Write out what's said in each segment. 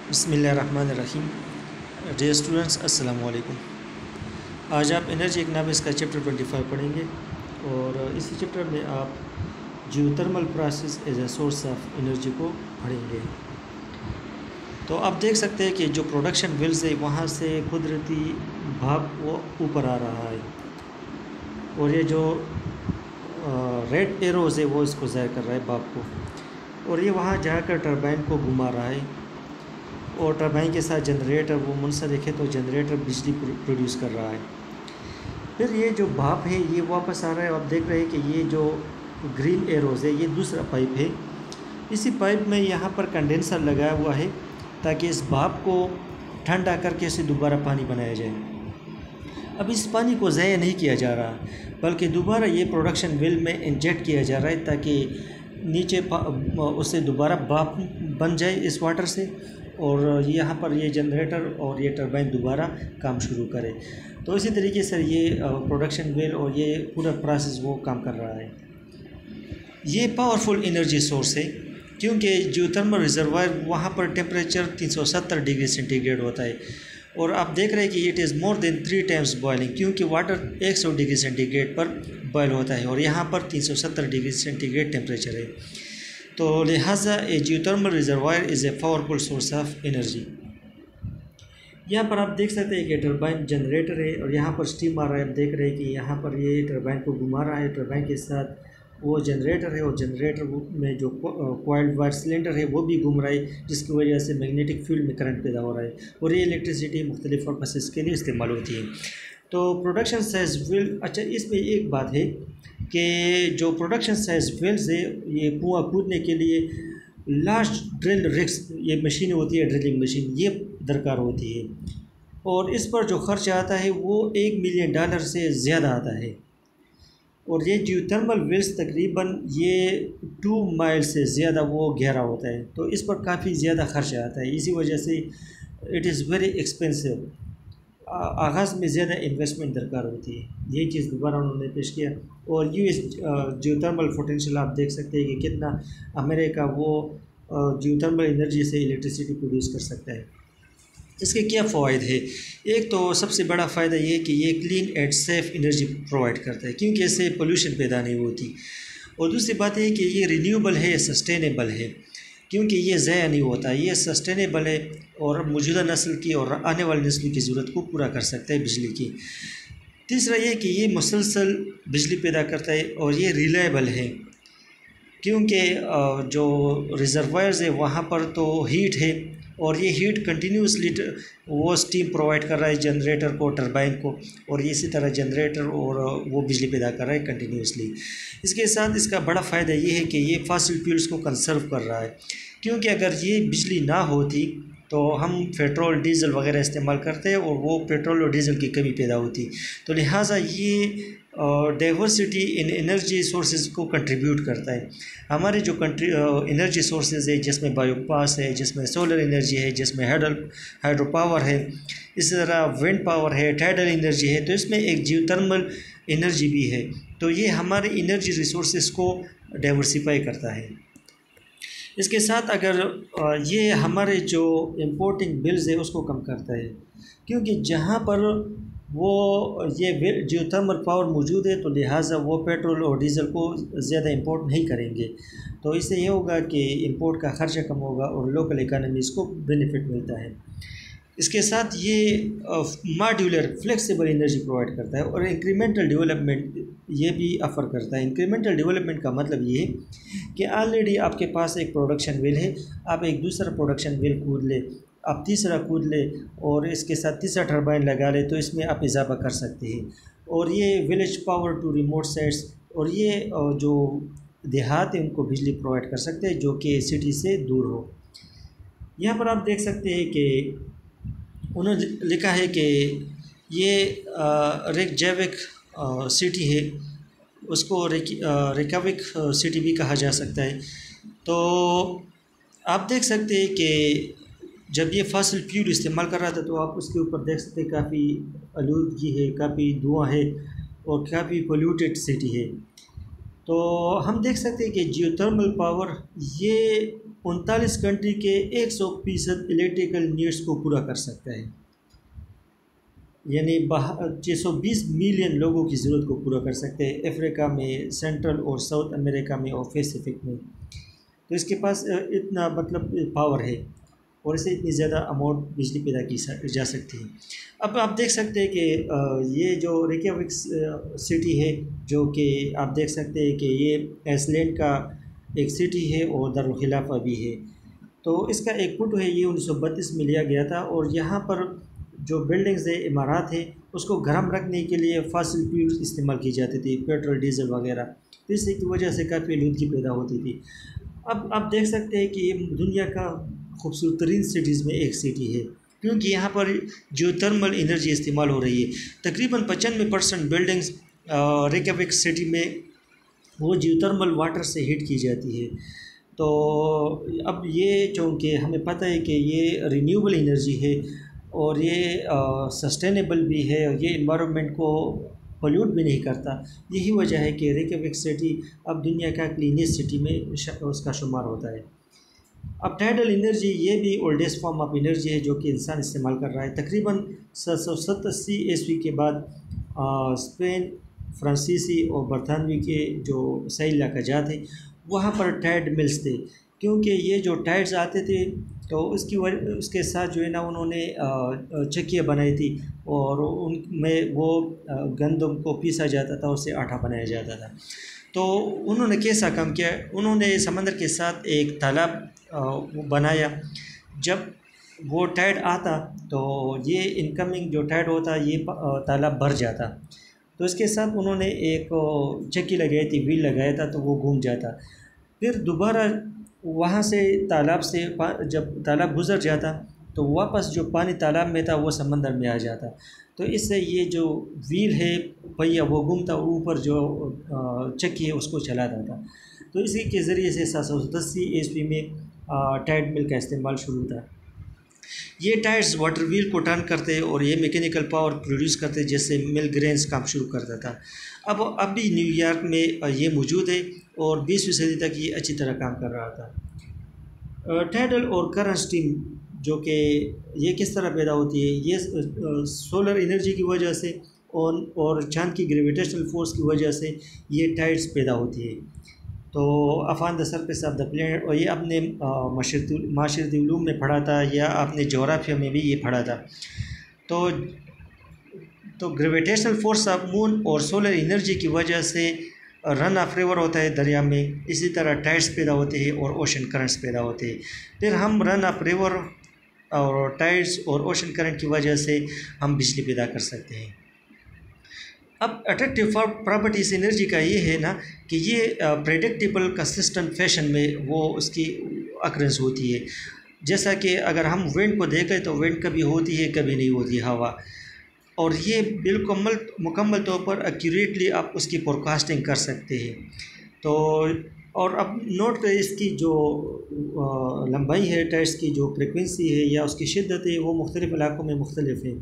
बिस्मिल्लाहिर्रहमानिर्रहीम। Dear students, अस्सलाम वालेकुम। आज आप एनर्जी इकनॉमिक्स का चैप्टर 25 पढ़ेंगे और इसी चैप्टर में आप geothermal process as a source of energy को पढ़ेंगे। तो आप देख सकते हैं कि जो प्रोडक्शन वेल्स है वहाँ से कुदरती भाप वो ऊपर आ रहा है और ये जो रेड एरोज है वो इसको ज़ाहिर कर रहा है भाप को, और ये वहाँ जाकर टरबाइन को घुमा रहा है और टरबाइन के साथ जनरेटर वो मुंसलिक है, तो जनरेटर बिजली प्रोड्यूस कर रहा है। फिर ये जो भाप है ये वापस आ रहा है। आप देख रहे हैं कि ये जो ग्रीन एरोज है ये दूसरा पाइप है। इसी पाइप में यहाँ पर कंडेंसर लगाया हुआ है ताकि इस भाप को ठंडा करके इसे दोबारा पानी बनाया जाए। अब इस पानी को ज़ाया नहीं किया जा रहा, बल्कि दोबारा ये प्रोडक्शन वेल में इंजेक्ट किया जा रहा है ताकि नीचे उससे दोबारा भाप बन जाए इस वाटर से, और यहाँ पर ये जनरेटर और ये टरबाइन दोबारा काम शुरू करे। तो इसी तरीके से ये प्रोडक्शन वेल और ये पूरा प्रोसेस वो काम कर रहा है। ये पावरफुल एनर्जी सोर्स है क्योंकि जियोथर्मल रिजर्वायर वहाँ पर टेम्परेचर 370 डिग्री सेंटीग्रेड होता है, और आप देख रहे हैं कि it is more than 3 times boiling, क्योंकि वाटर 100 डिग्री सेंटीग्रेड पर बॉयल होता है और यहाँ पर 370 डिग्री सेंटीग्रेड टेम्परेचर है। तो लिहाजा a geothermal reservoir is a powerful source of energy. यहाँ पर आप देख सकते हैं कि टरबाइन जनरेटर है और यहाँ पर स्टीम आ रहा है। आप देख रहे हैं कि यहाँ पर ये टरबाइन को घुमा रहा है, टरबाइन के साथ वो जनरेटर है और जनरेटर में जो कॉइल्ड वायर सिलेंडर है वो भी घूम रहा है, जिसकी वजह से मैग्नेटिक फील्ड में करंट पैदा हो रहा है और ये इलेक्ट्रिसिटी मुख्तलिफ पर्पसेस के लिए इस्तेमाल होती है। तो प्रोडक्शन साइज वेल, अच्छा इसमें एक बात है कि जो प्रोडक्शन साइज वेल्स है ये कुआं कूदने के लिए लार्ज ड्रिल रिग्स, ये मशीनें होती है ड्रिलिंग मशीन, ये दरकार होती है और इस पर जो खर्च आता है वो $1 मिलियन से ज़्यादा आता है। और ये जियोथर्मल वेल्स तकरीबन ये 2 माइल से ज़्यादा वो गहरा होता है, तो इस पर काफ़ी ज़्यादा खर्च आता है। इसी वजह से इट इज़ वेरी एक्सपेंसिव, आगाज़ में ज़्यादा इन्वेस्टमेंट दरकार होती है। ये चीज़ दोबारा उन्होंने पेश किया। और यूएस जियोथर्मल पोटेंशियल आप देख सकते हैं कि कितना अमेरिका वो जियोथर्मल एनर्जी से इलेक्ट्रिसिटी प्रोड्यूस कर सकता है। इसके क्या फ़वाइद है? एक तो सबसे बड़ा फ़ायदा ये है कि ये clean and safe energy provide करता है क्योंकि इससे पोल्यूशन पैदा नहीं होती, और दूसरी बात है कि ये रिन्यूएबल है, सस्टेनेबल है क्योंकि ये ज़ाया नहीं होता, ये सस्टेनेबल है और मौजूदा नस्ल की और आने वाली नस्ल की ज़रूरत को पूरा कर सकता है बिजली की। तीसरा ये कि ये मुसलसल बिजली पैदा करता है और ये रिलायबल है क्योंकि जो रिजर्वायर्स है वहाँ पर तो हीट है और ये हीट कंटिन्यूसली वो स्टीम प्रोवाइड कर रहा है जनरेटर को, टरबाइन को, और इसी तरह जनरेटर और वो बिजली पैदा कर रहा है कंटिन्यूसली। इसके साथ इसका बड़ा फ़ायदा ये है कि ये फॉसिल फ्यूल्स को कंसर्व कर रहा है क्योंकि अगर ये बिजली ना होती तो हम पेट्रोल डीज़ल वगैरह इस्तेमाल करते हैं और वो पेट्रोल और डीज़ल की कमी पैदा होती। तो लिहाजा ये डाइवर्सिटी इन एनर्जी सोर्सेज को कंट्रीब्यूट करता है। हमारे जो एनर्जी सोर्सेज है जिसमें बायोपास है, जिसमें सोलर एनर्जी है, जिसमें हाइड्रो पावर है, इसी तरह विंड पावर है, टाइडल एनर्जी है, तो इसमें एक जियोथर्मल एनर्जी भी है। तो ये हमारे एनर्जी रिसोर्सेज को डाइवर्सिफाई करता है। इसके साथ अगर ये हमारे जो इम्पोर्टिंग बिल्स है उसको कम करता है क्योंकि जहाँ पर वो ये जियोथर्मल पावर मौजूद है तो लिहाजा वो पेट्रोल और डीज़ल को ज़्यादा इंपोर्ट नहीं करेंगे, तो इससे ये होगा कि इंपोर्ट का खर्चा कम होगा और लोकल इकानमीज़ को बेनिफिट मिलता है। इसके साथ ये मॉड्यूलर फ्लेक्सिबल एनर्जी प्रोवाइड करता है और इंक्रीमेंटल डेवलपमेंट ये भी ऑफ़र करता है। इंक्रीमेंटल डेवलपमेंट का मतलब ये है कि ऑलरेडी आपके पास एक प्रोडक्शन वेल है, आप एक दूसरा प्रोडक्शन वेल कूद ले, आप तीसरा कूद ले और इसके साथ तीसरा टरबाइन लगा ले, तो इसमें आप इजाफा कर सकते हैं। और ये village power to remote sites, और ये जो देहात है उनको बिजली प्रोवाइड कर सकते हैं जो कि सिटी से दूर हो। यहाँ पर आप देख सकते हैं कि उन्होंने लिखा है कि ये रेकजाविक सिटी है, उसको रेकाविक सिटी भी कहा जा सकता है। तो आप देख सकते हैं कि जब ये फॉसिल फ्यूल इस्तेमाल कर रहा था तो आप उसके ऊपर देख सकते हैं काफ़ी आलूदगी है, काफ़ी धुआं है और काफ़ी पोल्यूटेड सिटी है। तो हम देख सकते हैं कि जियोथर्मल पावर ये 39 कंट्री के 100% इलेक्ट्रिकल नीड्स को पूरा कर सकता है, यानी 620 मिलियन लोगों की ज़रूरत को पूरा कर सकते हैं अफ्रीका में, सेंट्रल और साउथ अमेरिका में और पैसिफिक में। तो इसके पास इतना मतलब पावर है और इससे इतनी ज़्यादा अमाउंट बिजली पैदा की जा सकती है। अब आप देख सकते हैं कि ये जो रेकियाविक सिटी है, जो कि आप देख सकते हैं कि ये आइसलैंड का एक सिटी है और दारुल खिलाफा भी है। तो इसका एक फ़ोटो है, ये 1932 में लिया गया था और यहाँ पर जो बिल्डिंग्स है, इमारत है, उसको गर्म रखने के लिए फॉसिल फ्यूल्स इस्तेमाल की जाती थी, पेट्रोल, डीजल वगैरह। तो इसी की वजह से काफ़ी आलूदगी पैदा होती थी। अब आप देख सकते हैं कि ये दुनिया का खूबसूरत तरीन सिटीज़ में एक सिटी है, क्योंकि यहाँ पर जियोथर्मल एनर्जी इस्तेमाल हो रही है। तकरीबन 95% बिल्डिंग्स रेकियाविक सिटी में वो जियोथर्मल वाटर से हीट की जाती है। तो अब ये चूँकि हमें पता है कि ये रिन्यूएबल एनर्जी है और ये सस्टेनेबल भी है और ये इन्वायरमेंट को पोल्यूट भी नहीं करता, यही वजह है कि रेकियाविक सिटी अब दुनिया का क्लीनेस्ट सिटी में उसका शुमार होता है। अब टाइडल एनर्जी ये भी ओल्डेस्ट फॉर्म ऑफ एनर्जी है जो कि इंसान इस्तेमाल कर रहा है। तकरीबन 770 ईस्वी के बाद स्पेन, फ्रांसीसी और बरतानवी के जो सही इलाका जात थे, वहाँ पर टाइड मिल्स थे, क्योंकि ये जो टाइड्स आते थे तो उसके साथ जो है ना उन्होंने चक्कियाँ बनाई थी और उनमें वो गंदम को पीसा जाता था, उससे आटा बनाया जाता था। तो उन्होंने कैसा काम किया, उन्होंने समंदर के साथ एक तालाब बनाया। जब वो टाइड आता तो ये इनकमिंग जो टाइड होता ये तालाब भर जाता, तो इसके साथ उन्होंने एक चक्की लगाई थी, व्हील लगाया था, तो वो घूम जाता। फिर दोबारा वहाँ से तालाब से जब तालाब गुज़र जाता तो वापस जो पानी तालाब में था वो समंदर में आ जाता। तो इससे ये जो व्हील है, पहिया, वो घूमता, ऊपर जो चक्की है उसको चलाता था। तो इसी के ज़रिए से 780 ईस्वी में टाइड मिल का इस्तेमाल शुरू था। ये टायर्स वाटर व्हील को टर्न करते और ये मैकेनिकल पावर प्रोड्यूस करते, जैसे मिल ग्रेन्स काम शुरू करता था। अब भी न्यूयॉर्क में ये मौजूद है और 20वीं सदी तक ये अच्छी तरह काम कर रहा था। टाइडल और करंट स्ट्रीम जो कि ये किस तरह पैदा होती है, ये सोलर एनर्जी की वजह से और चांद की ग्रेविटेशनल फोर्स की वजह से ये टाइड्स पैदा होती है। तो upon the surface of the planet, और ये आपने माशरती उलूम में पढ़ा था या आपने जोग्राफिया में भी ये पढ़ा था। तो ग्रेविटेशनल फोर्स ऑफ मून और सोलर एनर्जी की वजह से रन ऑफ रिवर होता है दरिया में, इसी तरह टाइड्स पैदा होते हैं और ओशन करंट्स पैदा होते हैं। फिर हम रन ऑफ रिवर और टाइड्स और ओशन करंट की वजह से हम बिजली पैदा कर सकते हैं। अब अट्रैक्टिव प्रॉपर्टी इस एनर्जी का ये है ना कि ये प्रेडिक्टेबल कंसिस्टेंट फैशन में वो उसकी अक्रेंस होती है। जैसा कि अगर हम विंड को देखें तो विंड कभी होती है कभी नहीं होती हवा, और ये बिल्कुल मुकम्मल तौर पर एक्यूरेटली आप उसकी फोरकास्टिंग कर सकते हैं। तो और अब नोट करें इसकी जो लंबाई है, टाइड्स की जो फ्रिक्वेंसी है या उसकी शिद्दत है, वो मुख्तलिफ़ इलाकों में मुख्तलिफ है।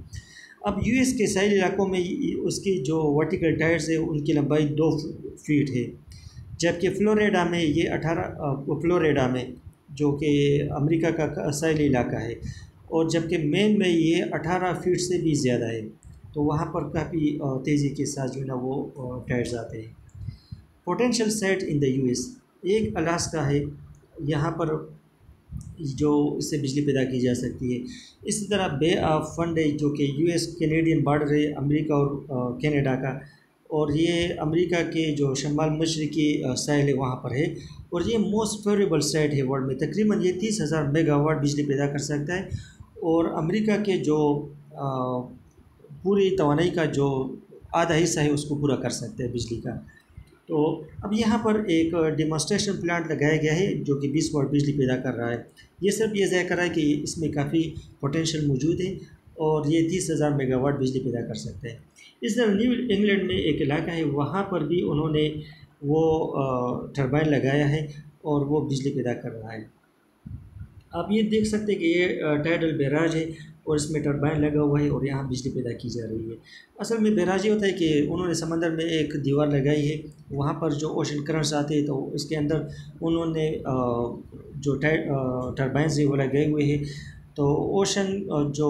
अब यूएस के साहिल इलाकों में उसकी जो वर्टिकल टाइड्स है उनकी लंबाई 2 फीट है, जबकि फ्लोरिडा में ये 18 फ्लोरिडा में जो कि अमेरिका का साहिली इलाका है, और जबकि मेन में ये 18 फीट से भी ज़्यादा है। तो वहाँ पर काफ़ी तेज़ी के साथ जो है ना वो टाइड्स आते हैं। Potential site in the US, एक अलास्का है, यहाँ पर जो इससे बिजली पैदा की जा सकती है। इसी तरह बे ऑफ फंड है जो कि यूएस कैनेडियन बॉर्डर है अमेरिका और कनाडा का, और ये अमेरिका के जो शमाल मशरक़ी साहिल है वहाँ पर है, और ये मोस्ट फेवरेबल साइट है वर्ल्ड में। तकरीबन ये 30,000 मेगावाट बिजली पैदा कर सकता है और अमेरिका के जो पूरी तवानाई का जो आधा हिस्सा है उसको पूरा कर सकते हैं बिजली का। तो अब यहाँ पर एक डेमोन्स्ट्रेशन प्लांट लगाया गया है जो कि 20 वाट बिजली पैदा कर रहा है। ये सिर्फ ये ज़ाहिर कर रहा है कि इसमें काफ़ी पोटेंशियल मौजूद है और ये 30,000 मेगावाट बिजली पैदा कर सकते हैं। इस तरह न्यू इंग्लैंड में एक इलाका है, वहाँ पर भी उन्होंने वो टरबाइन लगाया है और वो बिजली पैदा कर रहा है। आप ये देख सकते हैं कि ये टाइडल बैराज है और इसमें टरबाइन लगा हुआ है और यहाँ बिजली पैदा की जा रही है। असल में बैराज ये होता है कि उन्होंने समंदर में एक दीवार लगाई है, वहाँ पर जो ओशन करंट्स आते हैं तो इसके अंदर उन्होंने जो टरबाइंस है वो लगाए हुए हैं। तो ओशन जो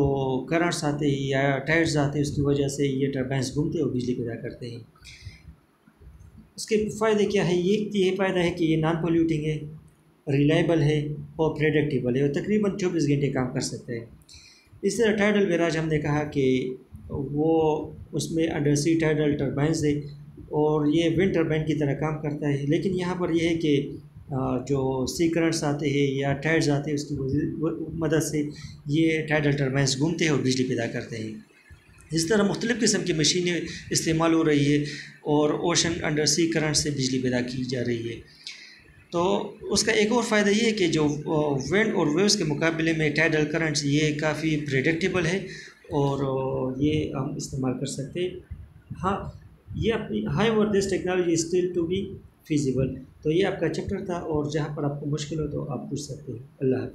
करंट्स आते हैं या टाइड्स आते हैं उसकी वजह से ये टरबाइंस घूमते हैं और बिजली पैदा करते हैं। इसके फ़ायदे क्या है? ये फ़ायदा है कि ये नॉन पोल्यूटिंग है, रिलायबल है और प्रेडिक्टेबल है और तकरीबन 24 घंटे काम कर सकता है। इस तरह टाइडल बैराज हमने कहा कि वो उसमें अंडर सी टाइडल टरबाइंस है और ये विंड टरबाइन की तरह काम करता है। लेकिन यहाँ पर यह है कि जो सी करंट्स आते हैं या टाइड्स आते हैं उसकी मदद से ये टाइडल टरबाइंस घूमते हैं और बिजली पैदा करते हैं। इस तरह मुख्तलिफ़ किस्म की मशीनें इस्तेमाल हो रही है और ओशन अंडर सी करंट से बिजली पैदा की जा रही है। तो उसका एक और फ़ायदा ये है कि जो विंड और वेव्स के मुकाबले में टाइडल करंट्स ये काफ़ी प्रेडिक्टेबल है और ये हम इस्तेमाल कर सकते हैं। हाँ, ये अपनी हाई और this technology still to be feasible. तो ये आपका चैप्टर था और जहाँ पर आपको मुश्किल हो तो आप पूछ सकते हैं। अल्लाह हाफ़िज़।